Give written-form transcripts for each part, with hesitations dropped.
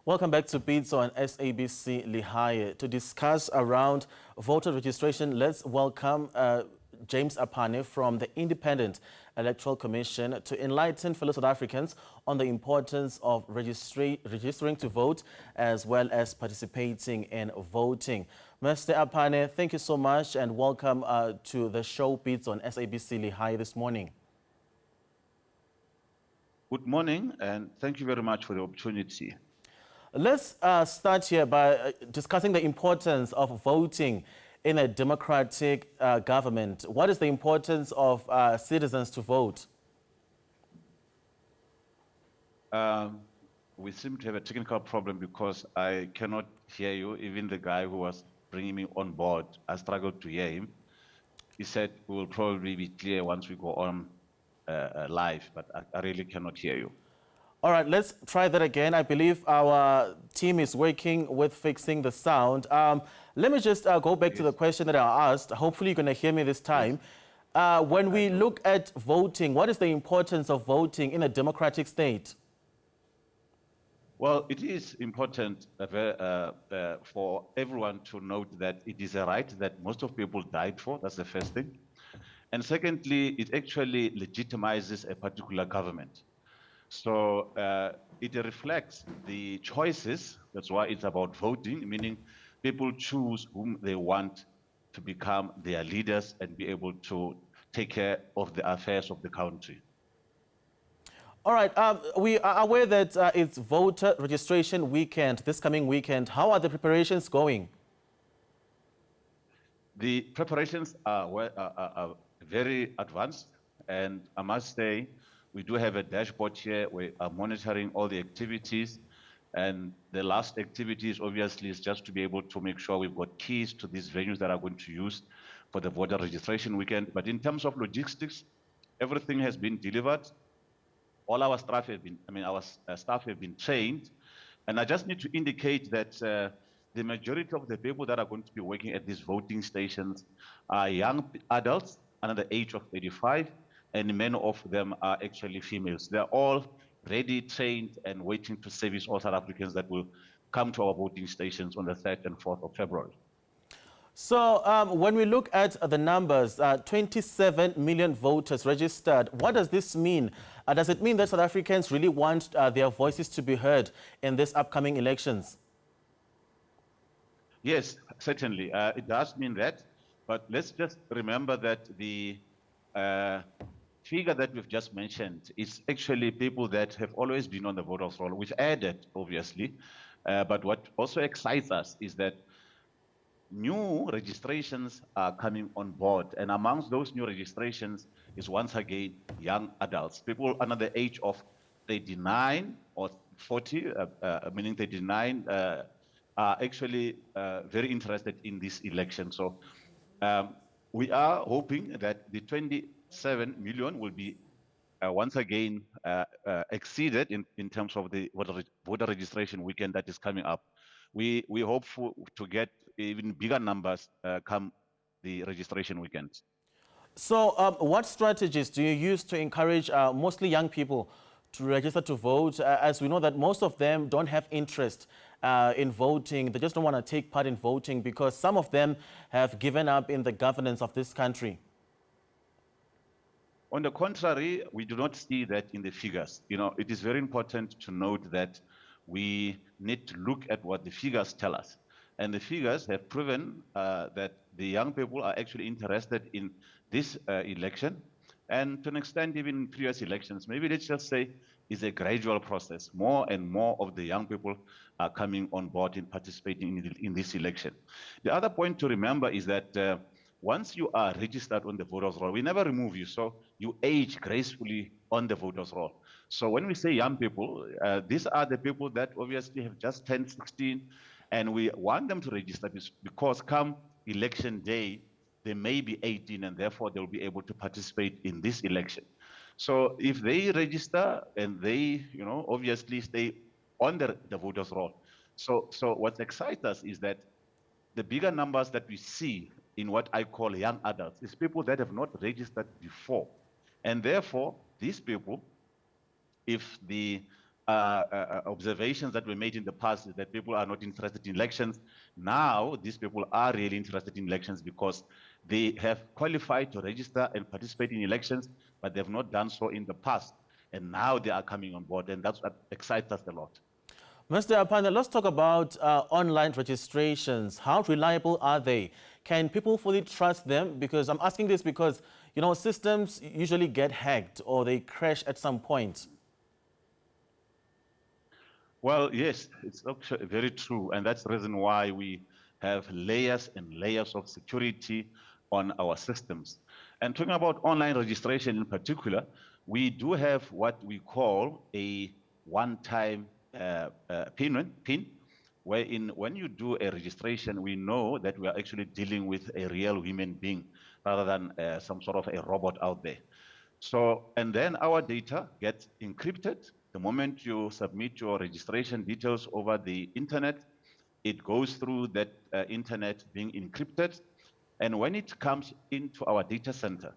Welcome back to Pitso on SABC Lehae. To discuss around voter registration, let's welcome James Apane from the Independent Electoral Commission to enlighten fellow South Africans on the importance of registering to vote as well as participating in voting. Mr. Apane, thank you so much and welcome to the show Pitso on SABC Lehae this morning. Good morning and thank you very much for the opportunity. Let's start here by discussing the importance of voting in a democratic government. What is the importance of citizens to vote? We seem to have a technical problem because I cannot hear you. Even the guy who was bringing me on board, I struggled to hear him. He said we will probably be clear once we go on live, but I really cannot hear you. All right, let's try that again. I believe our team is working with fixing the sound. Let me just go back to the question that I asked. Hopefully you're going to hear me this time. When we look at voting, what is the importance of voting in a democratic state? Well, it is important for everyone to note that it is a right that most of people died for. That's the first thing. And secondly, it actually legitimizes a particular government. So it reflects the choices. That's why it's about voting, meaning people choose whom they want to become their leaders and be able to take care of the affairs of the country. All right, we are aware that it's voter registration weekend, this coming weekend. How are the preparations going? The preparations are very advanced, and I must say, we do have a dashboard here. We are monitoring all the activities, and the last activities obviously is just to be able to make sure we've got keys to these venues that are going to use for the voter registration weekend. But in terms of logistics, everything has been delivered. All our staff have been, our staff have been trained, and I just need to indicate that the majority of the people that are going to be working at these voting stations are young adults under the age of 85, and many of them are actually females. They're all ready, trained, and waiting to service all South Africans that will come to our voting stations on the 3rd and 4th of February. So when we look at the numbers, 27 million voters registered, what does this mean? Does it mean that South Africans really want their voices to be heard in these upcoming elections? Yes, certainly. It does mean that. But let's just remember that the figure that we've just mentioned is actually people that have always been on the voters' roll. We've added, obviously. But what also excites us is that new registrations are coming on board. And amongst those new registrations is once again young adults, people under the age of 39 or 40, meaning 39, are actually very interested in this election. So we are hoping that the 27 million will be once again exceeded in terms of the voter registration weekend that is coming up. We hope to get even bigger numbers come the registration weekend. So what strategies do you use to encourage mostly young people to register to vote, as we know that most of them don't have interest in voting? They just don't want to take part in voting because some of them have given up in the governance of this country. On the contrary, we do not see that in the figures. You know, it is very important to note that we need to look at what the figures tell us. And the figures have proven that the young people are actually interested in this election, and to an extent, even in previous elections. Maybe let's just say it's a gradual process. More and more of the young people are coming on board and participating in this election. The other point to remember is that once you are registered on the voters' roll, we never remove you, so you age gracefully on the voters' roll. So when we say young people, these are the people that obviously have just turned 16, and we want them to register because come election day, they may be 18 and therefore they'll be able to participate in this election. So if they register and they, obviously stay on the voters' roll. So what excites us is that the bigger numbers that we see in what I call young adults is people that have not registered before. And therefore, these people, if the observations that were made in the past is that people are not interested in elections. Now, these people are really interested in elections because they have qualified to register and participate in elections, but they've not done so in the past. And now they are coming on board, and that's what excites us a lot. Mr. Apane, let's talk about online registrations. How reliable are they? Can people fully trust them? Because I'm asking this because, you know, systems usually get hacked or they crash at some point. Well, yes, it's actually very true. And that's the reason why we have layers and layers of security on our systems. And talking about online registration in particular, we do have what we call a one-time PIN, wherein when you do a registration, we know that we are actually dealing with a real human being rather than some sort of a robot out there. So, and then our data gets encrypted. The moment you submit your registration details over the internet, it goes through that internet being encrypted. And when it comes into our data center,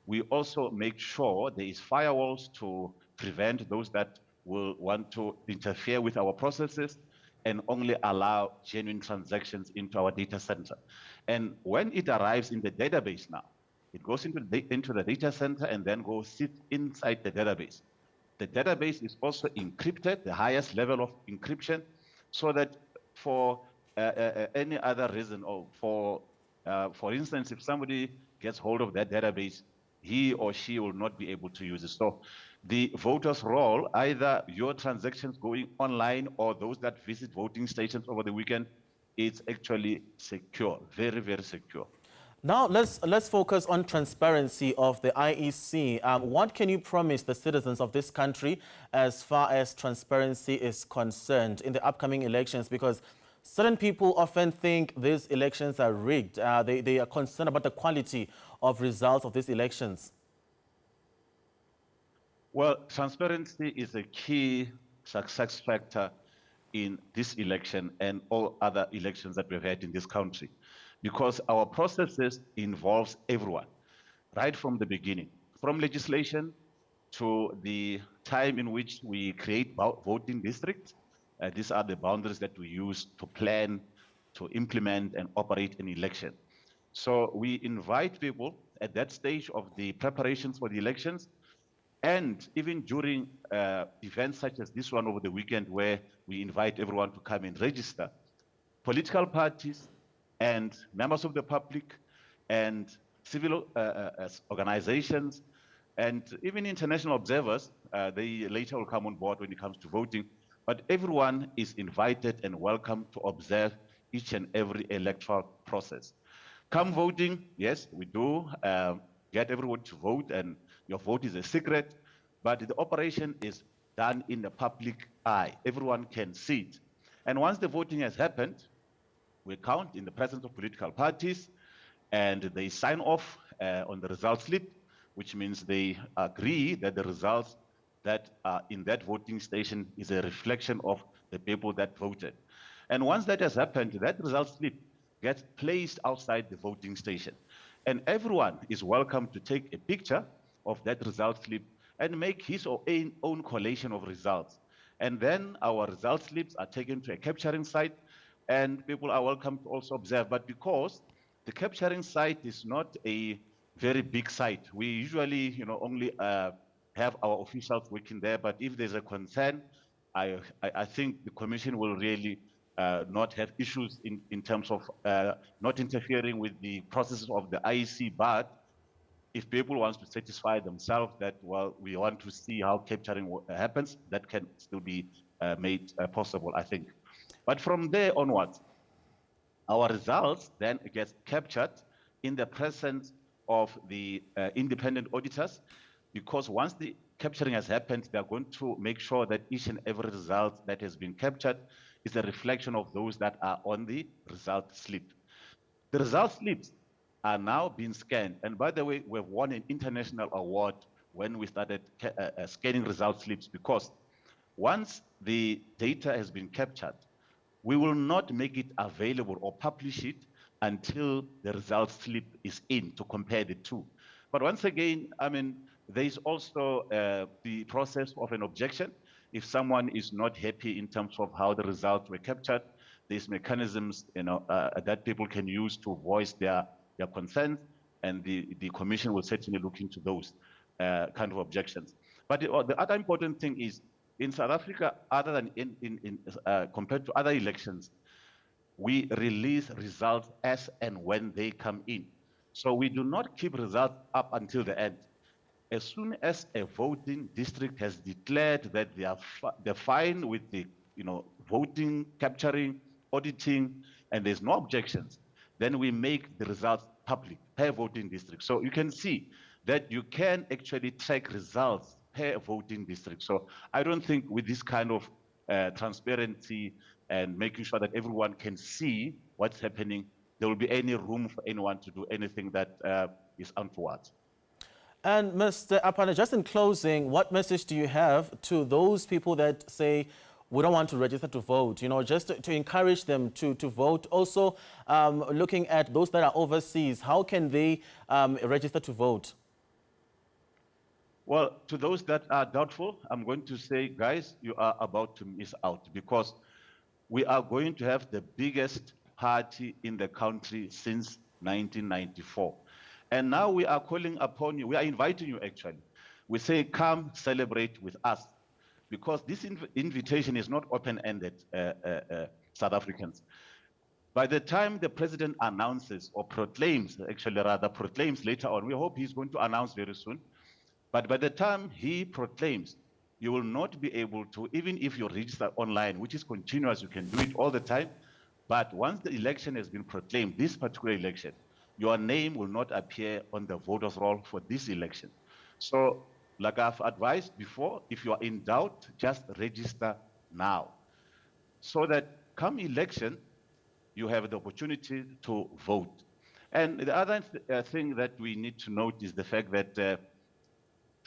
we also make sure there is firewalls to prevent those that will want to interfere with our processes and only allow genuine transactions into our data center. And when it arrives in the database now, it goes into the data center and then goes sit inside the database. The database is also encrypted, the highest level of encryption, so that for any other reason, or for instance, if somebody gets hold of that database, he or she will not be able to use it. So the voter's role, either your transactions going online or those that visit voting stations over the weekend, it's actually secure, very, very secure. Now, let's focus on transparency of the IEC. What can you promise the citizens of this country as far as transparency is concerned in the upcoming elections? Because certain people often think these elections are rigged. They are concerned about the quality of results of these elections. Well, transparency is a key success factor in this election and all other elections that we've had in this country, because our processes involves everyone, right from the beginning, from legislation to the time in which we create voting districts. These are the boundaries that we use to plan, to implement and operate an election. So we invite people at that stage of the preparations for the elections, and even during events such as this one over the weekend, where we invite everyone to come and register, political parties and members of the public and civil organizations and even international observers, they later will come on board when it comes to voting. But everyone is invited and welcome to observe each and every electoral process. Come voting, yes, we do get everyone to vote, and your vote is a secret, but the operation is done in the public eye. Everyone can see it. And once the voting has happened, we count in the presence of political parties, and they sign off on the result slip, which means they agree that the results that are in that voting station is a reflection of the people that voted. And once that has happened, that result slip gets placed outside the voting station. And everyone is welcome to take a picture of that result slip and make his or own collation of results. And then our result slips are taken to a capturing site, and people are welcome to also observe. But because the capturing site is not a very big site, we usually, only have our officials working there. But if there's a concern, I think the commission will really not have issues in terms of not interfering with the processes of the IEC. But if people want to satisfy themselves that, well, we want to see how capturing happens, that can still be made possible, I think. But from there onwards, our results then get captured in the presence of the independent auditors, because once the capturing has happened, they are going to make sure that each and every result that has been captured is a reflection of those that are on the result slip. The result slips are now being scanned. And by the way, we've won an international award when we started scanning result slips, because once the data has been captured, we will not make it available or publish it until the result slip is in to compare the two. But once again, I mean, there is also the process of an objection. If someone is not happy in terms of how the results were captured, there's mechanisms, that people can use to voice their concerns, and the commission will certainly look into those kind of objections. But the other important thing is, in South Africa, other than compared to other elections, we release results as and when they come in. So we do not keep results up until the end. As soon as a voting district has declared that they're fine with the voting, capturing, auditing, and there's no objections, then we make the results public per voting district. So you can see that you can actually track results per voting district. So I don't think with this kind of transparency and making sure that everyone can see what's happening, there will be any room for anyone to do anything that is untoward. And Mr. Apane, just in closing, what message do you have to those people that say, we don't want to register to vote, just to encourage them to vote? Also, looking at those that are overseas, how can they register to vote? Well, to those that are doubtful, I'm going to say, guys, you are about to miss out, because we are going to have the biggest party in the country since 1994. And now we are calling upon you, we are inviting you actually. We say, come celebrate with us, because this invitation is not open-ended, South Africans. By the time the president announces or proclaims later on, we hope he's going to announce very soon, but by the time he proclaims, you will not be able to, even if you register online, which is continuous, you can do it all the time, but once the election has been proclaimed, this particular election, your name will not appear on the voters' roll for this election. So, like I've advised before, if you are in doubt, just register now, so that come election, you have the opportunity to vote. And the other thing that we need to note is the fact that,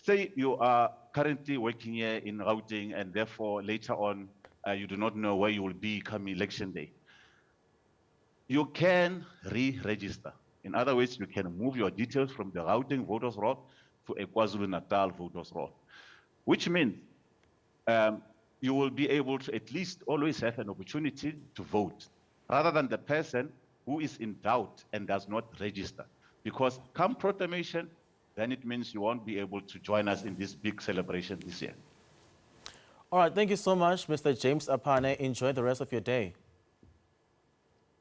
say you are currently working here in Gauteng, and therefore later on, you do not know where you will be come election day. You can re-register. In other words, you can move your details from the Gauteng voters roll to a KwaZulu-Natal voters roll, which means you will be able to at least always have an opportunity to vote, rather than the person who is in doubt and does not register. Because come proclamation, then it means you won't be able to join us in this big celebration this year. All right, thank you so much, Mr. James Apane. Enjoy the rest of your day.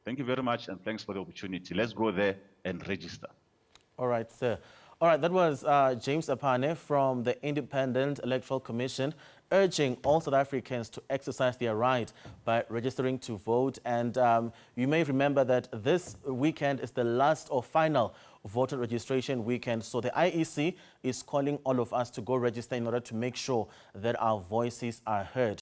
Thank you very much, and thanks for the opportunity. Let's go there and register. All right, sir. All right, that was James Apane from the Independent Electoral Commission, urging all South Africans to exercise their right by registering to vote. And you may remember that this weekend is the last or final voter registration weekend. So the IEC is calling all of us to go register in order to make sure that our voices are heard.